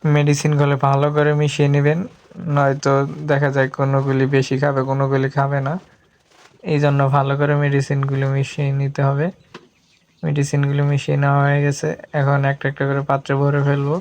মেডিসিনগুলো ভালো করে মিশিয়ে নেবেন, নয়তো দেখা যায় কোনোগুলি বেশি খাবে, কোনোগুলি খাবে না। এই জন্য ভালো করে মেডিসিনগুলো মিশিয়ে নিতে হবে। মেডিসিনগুলো মিশিয়ে নেওয়া হয়ে গেছে, এখন একটা একটা করে পাত্রে ভরে ফেলবো।